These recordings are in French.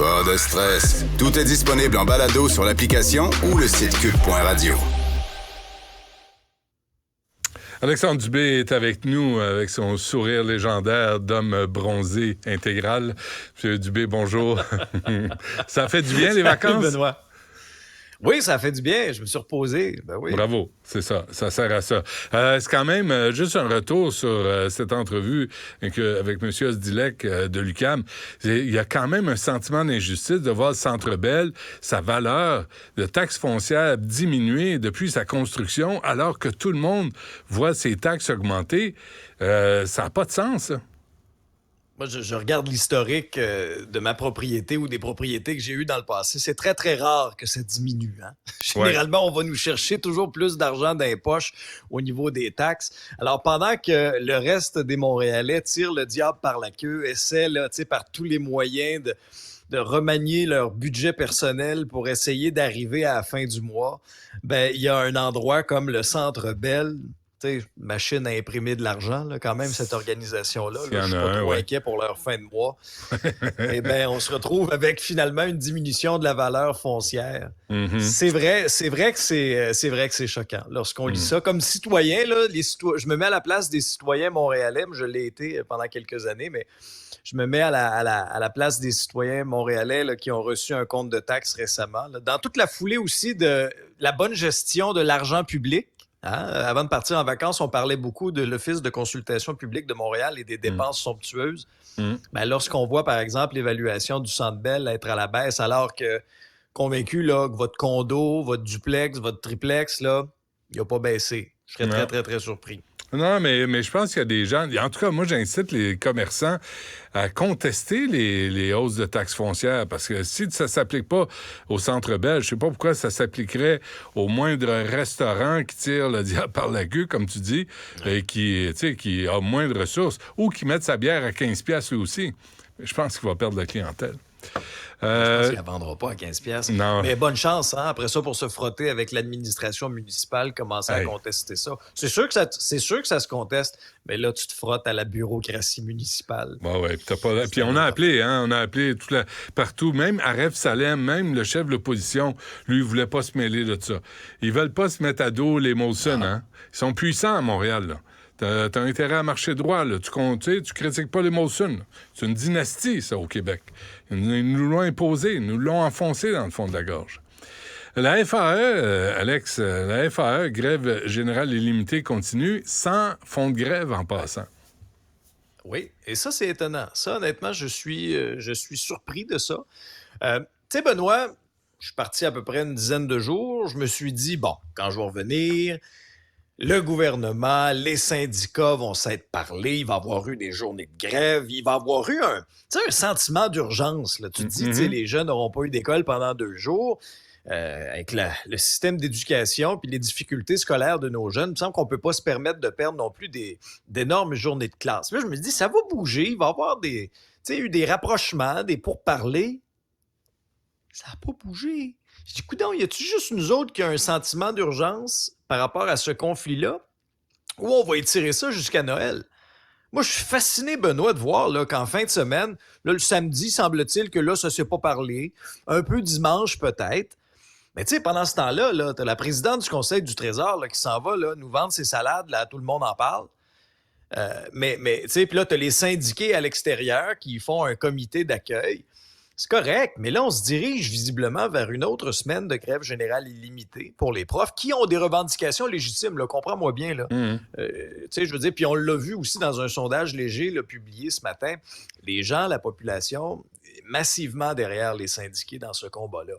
Pas de stress. Tout est disponible en balado sur l'application ou le site cube.radio. Alexandre Dubé est avec nous avec son sourire légendaire d'homme bronzé intégral. Monsieur Dubé, bonjour. Ça fait du bien les vacances? Benoît. Oui, ça fait du bien. Je me suis reposé. Ben oui. Bravo, c'est ça. Ça sert à ça. C'est quand même juste un retour sur cette entrevue avec M. Osdilek de l'UQAM. Il y a quand même un sentiment d'injustice de voir le Centre Bell, sa valeur de taxes foncières diminuer depuis sa construction, alors que tout le monde voit ses taxes augmenter. Ça n'a pas de sens, ça. Moi, je regarde l'historique de ma propriété ou des propriétés que j'ai eues dans le passé. C'est très, très rare que ça diminue. Hein? Généralement, on va nous chercher toujours plus d'argent dans les poches au niveau des taxes. Alors, pendant que le reste des Montréalais tire le diable par la queue, essaie là, par tous les moyens de remanier leur budget personnel pour essayer d'arriver à la fin du mois, ben il y a un endroit comme le Centre Bell, machine à imprimer de l'argent, là, quand même, cette organisation-là. Là, je suis pas trop inquiet pour leur fin de mois. Eh bien, on se retrouve avec finalement une diminution de la valeur foncière. Mm-hmm. C'est vrai que c'est choquant. Lorsqu'on lit ça, comme citoyen, là, je me mets à la place des citoyens montréalais, je l'ai été pendant quelques années, mais je me mets à la place des citoyens montréalais là, qui ont reçu un compte de taxes récemment. Là. Dans toute la foulée aussi de la bonne gestion de l'argent public. Hein? Avant de partir en vacances, on parlait beaucoup de l'Office de consultation publique de Montréal et des dépenses somptueuses. Ben, lorsqu'on voit, par exemple, l'évaluation du Centre Bell être à la baisse, alors que convaincu là, que votre condo, votre duplex, votre triplex, là, il n'a pas baissé. Je serais très, très, très surpris. Non, mais je pense qu'il y a des gens... En tout cas, moi, j'incite les commerçants à contester les hausses de taxes foncières, parce que si ça ne s'applique pas au Centre Bell, je ne sais pas pourquoi ça s'appliquerait au moindre restaurant qui tire le diable par la queue, comme tu dis, et qui a moins de ressources, ou qui met sa bière à 15$ lui aussi. Je pense qu'il va perdre la clientèle. Je pense qu'il ne la vendra pas à 15$. Non. Mais bonne chance, hein, après ça, pour se frotter avec l'administration municipale, commencer à contester ça. C'est sûr que ça se conteste, mais là, tu te frottes à la bureaucratie municipale. Ouais. Puis on a appelé partout, même Aref Salem, même le chef de l'opposition, lui, il voulait pas se mêler de ça. Ils veulent pas se mettre à dos les Molson, hein. Ils sont puissants à Montréal, là. T'as intérêt à marcher droit, là. Tu critiques pas les Molson. C'est une dynastie, ça, au Québec. Ils nous l'ont imposé, ils nous l'ont enfoncé dans le fond de la gorge. La FAE, Alex, la FAE, grève générale illimitée, continue, sans fonds de grève en passant. Oui, et ça, c'est étonnant. Ça, honnêtement, je suis surpris de ça. Tu sais, Benoît, je suis parti à peu près une dizaine de jours. Je me suis dit, bon, quand je vais revenir... Le gouvernement, les syndicats vont s'être parlé, il va y avoir eu des journées de grève, il va y avoir eu un sentiment d'urgence. Là. Tu te dis, les jeunes n'auront pas eu d'école pendant 2 jours. Avec le système d'éducation puis les difficultés scolaires de nos jeunes, il me semble qu'on ne peut pas se permettre de perdre non plus d'énormes journées de classe. Là, je me dis, ça va bouger, il va y avoir eu des rapprochements, des pourparlers. Ça n'a pas bougé. Je dis, coudonc, y a-tu juste nous autres qui a un sentiment d'urgence par rapport à ce conflit-là, ou on va étirer ça jusqu'à Noël? Moi, je suis fasciné, Benoît, de voir là, qu'en fin de semaine, là, le samedi, semble-t-il que là, ça ne s'est pas parlé. Un peu dimanche, peut-être. Mais tu sais, pendant ce temps-là, -là, tu as la présidente du Conseil du Trésor là, qui s'en va là, nous vendre ses salades, là, tout le monde en parle. Mais tu sais, puis là, tu as les syndiqués à l'extérieur qui font un comité d'accueil. C'est correct, mais là, on se dirige visiblement vers une autre semaine de grève générale illimitée pour les profs qui ont des revendications légitimes, là, comprends-moi bien. Là. Tu sais, je veux dire, puis on l'a vu aussi dans un sondage léger là, publié ce matin, les gens, la population, massivement derrière les syndiqués dans ce combat-là.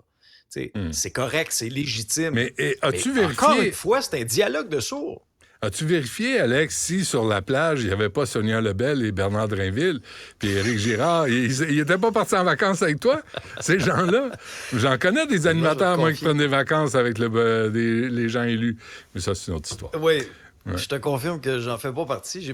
Tu sais, c'est correct, c'est légitime. Mais as-tu vérifié... Encore une fois, c'est un dialogue de sourds. As-tu vérifié, Alex, si sur la plage, il n'y avait pas Sonia Lebel et Bernard Drinville, puis Éric Girard, ils n'étaient pas partis en vacances avec toi, ces gens-là? J'en connais des animateurs, moi, qui prennent des vacances avec les gens élus. Mais ça, c'est une autre histoire. Oui. Ouais. Je te confirme que j'en fais pas partie.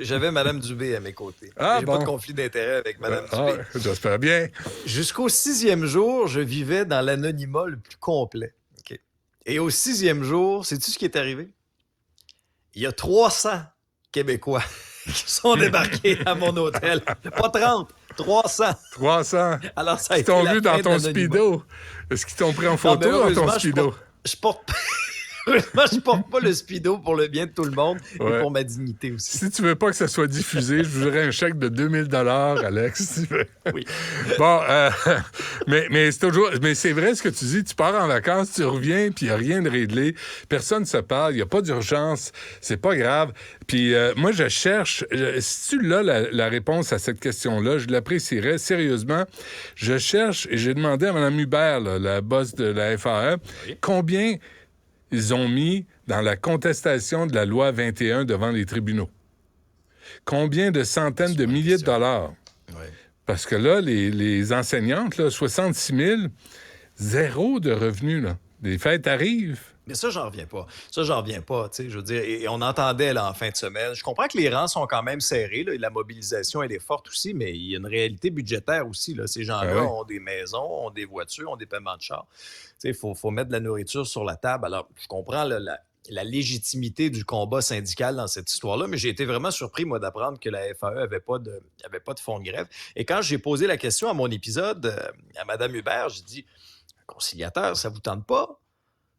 J'avais Mme Dubé à mes côtés. Pas de conflit d'intérêt avec Mme Dubé. J'espère bien. Jusqu'au 6e jour, je vivais dans l'anonymat le plus complet. Okay. Et au 6e jour, sais-tu ce qui est arrivé? Il y a 300 Québécois qui sont débarqués à mon hôtel. Pas 30, 300. 300. Alors, ça a Ils été t'ont la vu dans fin de ton l'anonymat. speedo. Est-ce qu'ils t'ont pris en Non, photo mais dans ton heureusement, speedo? je porte heureusement, je porte pas le speedo pour le bien de tout le monde Ouais. et pour ma dignité aussi. Si tu veux pas que ça soit diffusé, je voudrais un chèque de 2000 $, Alex, si tu veux. Oui. Bon, mais c'est toujours... Mais c'est vrai ce que tu dis. Tu pars en vacances, tu reviens, puis il n'y a rien de réglé. Personne ne se parle. Il n'y a pas d'urgence. C'est pas grave. Puis moi, je cherche... si tu l'as, la réponse à cette question-là, je l'apprécierais sérieusement. Je cherche, et j'ai demandé à Mme Hubert, là, la boss de la FAE, Oui. combien ils ont mis dans la contestation de la loi 21 devant les tribunaux. Combien de centaines de milliers de dollars? Ouais. Parce que là, les enseignantes, là, 66 000, zéro de revenus. Là. Les fêtes arrivent. Mais ça, j'en reviens pas. Ça, j'en reviens pas, tu sais, je veux dire, et on entendait là en fin de semaine. Je comprends que les rangs sont quand même serrés, là, et la mobilisation, elle est forte aussi, mais il y a une réalité budgétaire aussi, là. Ces gens-là Ah oui. ont des maisons, ont des voitures, ont des paiements de char. Tu sais, faut mettre de la nourriture sur la table. Alors, je comprends là, la légitimité du combat syndical dans cette histoire-là, mais j'ai été vraiment surpris, moi, d'apprendre que la FAE avait pas de fonds de grève. Et quand j'ai posé la question à mon épisode à Mme Hubert, j'ai dit, conciliateur, ça vous tente pas?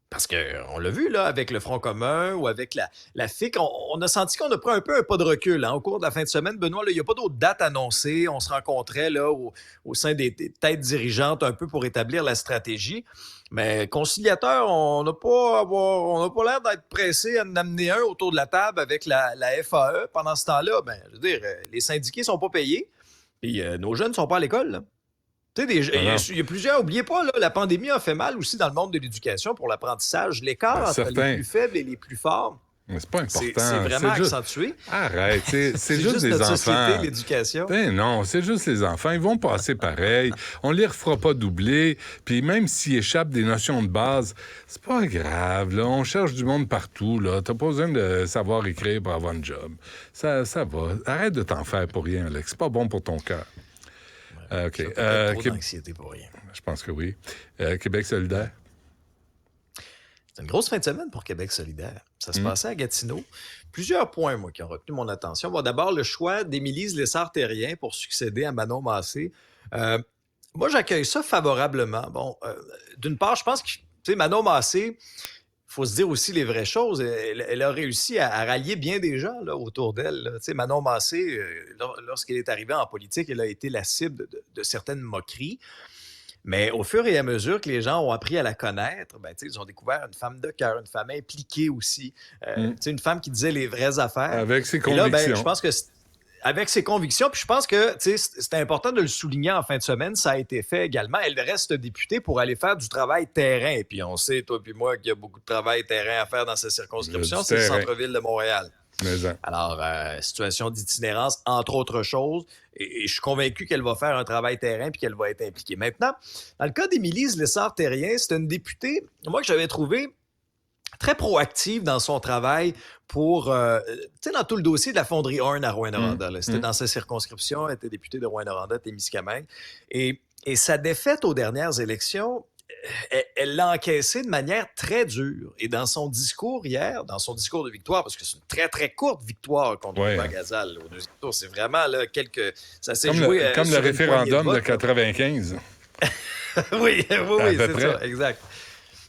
Parce qu'on l'a vu, là, avec le Front commun ou avec la FIC, on a senti qu'on a pris un peu un pas de recul. Hein. Au cours de la fin de semaine, Benoît, il n'y a pas d'autres dates annoncées. On se rencontrait là, au sein des têtes dirigeantes un peu pour établir la stratégie. Mais conciliateur, on n'a pas l'air d'être pressé à en amener un autour de la table avec la FAE. Pendant ce temps-là, ben, je veux dire, les syndiqués ne sont pas payés. Puis nos jeunes ne sont pas à l'école, là. Tu sais, il y a plusieurs, n'oubliez pas, là, la pandémie a fait mal aussi dans le monde de l'éducation pour l'apprentissage. L'écart entre certain. les plus faibles et les plus forts, Mais c'est pas important. c'est vraiment juste- accentué. Arrête, c'est juste des notre enfants. société, l'éducation. Ben non, c'est juste les enfants. Ils vont passer pareil. On les refera pas doubler. Puis même s'ils échappent des notions de base, c'est pas grave. Là. On cherche du monde partout. Là. T'as pas besoin de savoir écrire pour avoir un job. Ça va. Arrête de t'en faire pour rien, Alex. C'est pas bon pour ton cœur. OK. Ça, trop d'anxiété pour rien. Je pense que oui. Québec solidaire. C'est une grosse fin de semaine pour Québec solidaire. Ça se passait à Gatineau. Plusieurs points, moi, qui ont retenu mon attention. Bon, d'abord, le choix d'Émilie Lessard-Terrien pour succéder à Manon Massé. Moi, j'accueille ça favorablement. Bon, d'une part, je pense que, tu sais, Manon Massé, il faut se dire aussi les vraies choses. Elle a réussi à rallier bien des gens là, autour d'elle. Là. Tu sais, Manon Massé, lorsqu'elle est arrivée en politique, elle a été la cible de certaines moqueries. Mais au fur et à mesure que les gens ont appris à la connaître, ben, ils ont découvert une femme de cœur, une femme impliquée aussi, une femme qui disait les vraies affaires. Avec ses Et convictions. là, ben, je pense que avec ses convictions, puis je pense que c'est important de le souligner en fin de semaine, ça a été fait également. Elle reste députée pour aller faire du travail terrain. Et puis on sait, toi puis moi, qu'il y a beaucoup de travail terrain à faire dans cette circonscription, c'est le centre-ville de Montréal. Alors, situation d'itinérance, entre autres choses, et je suis convaincu qu'elle va faire un travail terrain puis qu'elle va être impliquée. Maintenant, dans le cas d'Émilie Lessard-Terrien, c'est une députée, moi, que j'avais trouvée très proactive dans son travail pour, tu sais, dans tout le dossier de la fonderie Horn à Rouyn-Noranda. C'était dans sa circonscription, elle était députée de Rouyn-Noranda, Témiscamingue. Et sa défaite aux dernières élections, elle l'a encaissé de manière très dure. Et dans son discours hier, dans son discours de victoire, parce que c'est une très, très courte victoire contre Bagazal au deuxième tour, c'est vraiment là, ça s'est joué... Comme le référendum de 95. oui, c'est près. ça, exact.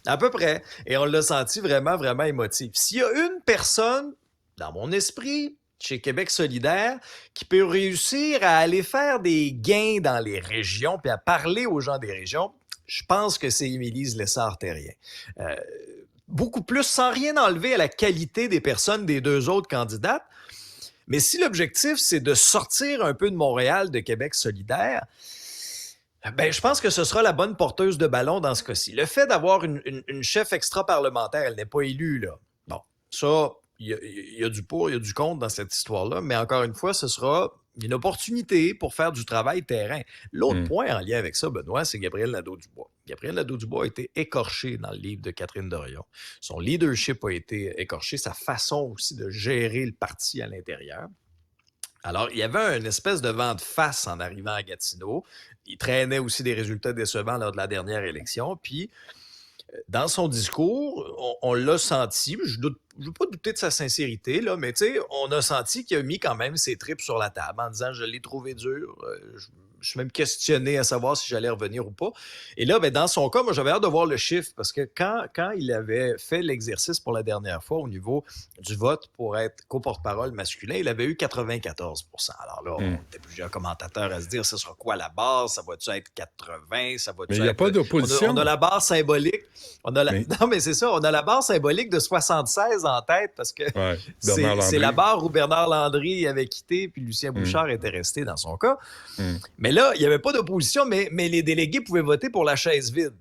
À peu près. Et on l'a senti vraiment, vraiment émotif. S'il y a une personne, dans mon esprit, chez Québec solidaire, qui peut réussir à aller faire des gains dans les régions puis à parler aux gens des régions, je pense que c'est Émilie Lessard-Terrien. Beaucoup plus, sans rien enlever à la qualité des personnes des deux autres candidates. Mais si l'objectif, c'est de sortir un peu de Montréal, de Québec solidaire, ben, je pense que ce sera la bonne porteuse de ballon dans ce cas-ci. Le fait d'avoir une chef extra-parlementaire, elle n'est pas élue, là. Bon, ça, il y a du pour, il y a du contre dans cette histoire-là, mais encore une fois, ce sera une opportunité pour faire du travail terrain. L'autre point en lien avec ça, Benoît, c'est Gabriel Nadeau-Dubois. Gabriel Nadeau-Dubois a été écorché dans le livre de Catherine Dorion. Son leadership a été écorché, sa façon aussi de gérer le parti à l'intérieur. Alors, il y avait une espèce de vent de face en arrivant à Gatineau. Il traînait aussi des résultats décevants lors de la dernière élection. Puis, dans son discours, on l'a senti, je ne veux pas douter de sa sincérité, là, mais tu sais, on a senti qu'il a mis quand même ses tripes sur la table en disant « je l'ai trouvé dur ». Je suis même questionné à savoir si j'allais revenir ou pas. Et là, ben, dans son cas, moi, j'avais hâte de voir le chiffre parce que quand il avait fait l'exercice pour la dernière fois au niveau du vote pour être co-porte-parole masculin, il avait eu 94 %. Alors là, on était plusieurs commentateurs à se dire, ce sera quoi la base? Ça va-tu être 80? Ça va-tu Mais il n'y a pas d'opposition. On a la barre symbolique. Non, mais c'est ça. On a la barre symbolique de 76 en tête parce que c'est la barre où Bernard Landry avait quitté puis Lucien Bouchard était resté dans son cas. Mais là, il n'y avait pas d'opposition, mais les délégués pouvaient voter pour la chaise vide.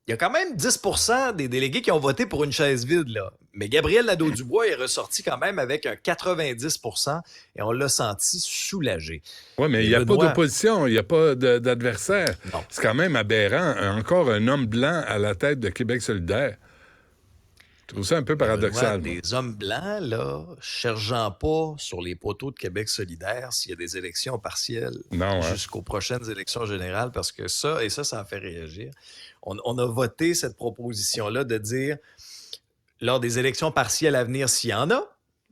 Il y a quand même 10 % des délégués qui ont voté pour une chaise vide, là. Mais Gabriel Nadeau-Dubois est ressorti quand même avec un 90 % et on l'a senti soulagé. Oui, mais il n'y a pas d'opposition, il n'y a pas d'adversaire. Non. C'est quand même aberrant. Encore un homme blanc à la tête de Québec solidaire. Je trouve ça un peu paradoxal. Benoît, des hommes blancs, là, cherchant pas sur les poteaux de Québec solidaire s'il y a des élections partielles jusqu'aux prochaines élections générales, parce que ça a fait réagir. On a voté cette proposition-là de dire, lors des élections partielles à venir, s'il y en a,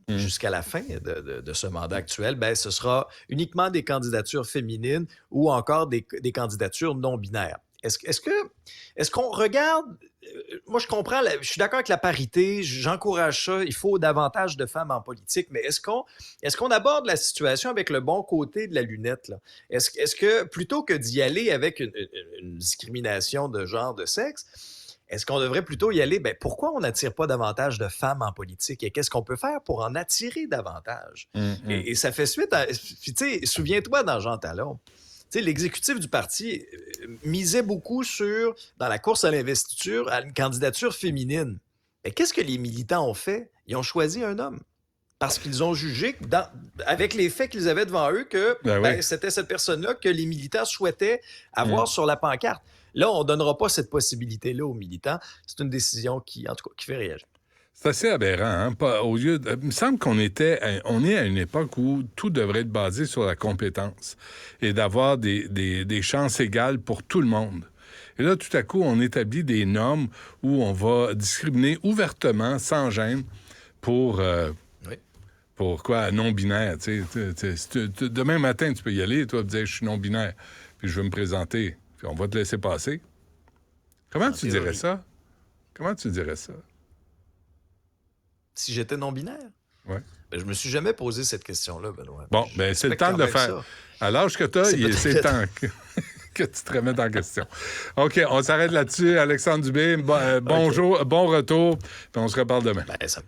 jusqu'à la fin de ce mandat actuel, ben, ce sera uniquement des candidatures féminines ou encore des candidatures non binaires. Est-ce qu'on regarde... Moi, je comprends, je suis d'accord avec la parité, j'encourage ça, il faut davantage de femmes en politique, mais est-ce qu'on aborde la situation avec le bon côté de la lunette, là? Est-ce que, plutôt que d'y aller avec une discrimination de genre, de sexe, est-ce qu'on devrait plutôt y aller, ben pourquoi on n'attire pas davantage de femmes en politique et qu'est-ce qu'on peut faire pour en attirer davantage? Et ça fait suite à... Puis, tu sais, souviens-toi dans Jean Talon, l'exécutif du parti misait beaucoup dans la course à l'investiture, à une candidature féminine. Mais qu'est-ce que les militants ont fait? Ils ont choisi un homme. Parce qu'ils ont jugé, avec les faits qu'ils avaient devant eux, que c'était cette personne-là que les militants souhaitaient avoir sur la pancarte. Là, on ne donnera pas cette possibilité-là aux militants. C'est une décision qui, en tout cas, qui fait réagir. C'est assez aberrant. Hein? Il me semble qu'on est à une époque où tout devrait être basé sur la compétence et d'avoir des chances égales pour tout le monde. Et là, tout à coup, on établit des normes où on va discriminer ouvertement, sans gêne, pour quoi? Non-binaire. Demain matin, tu peux y aller, toi, dire « je suis non-binaire, puis je veux me présenter, puis on va te laisser passer ». Comment tu dirais ça? Comment tu dirais ça? Si j'étais non-binaire? Oui. Ben, je me suis jamais posé cette question-là, Benoît. Bon, ben c'est le temps de le faire. Ça. À l'âge que tu as, c'est temps que tu te remettes en question. OK, on s'arrête là-dessus. Alexandre Dubé, bonjour, bon retour, puis on se reparle demain. Ben, ça...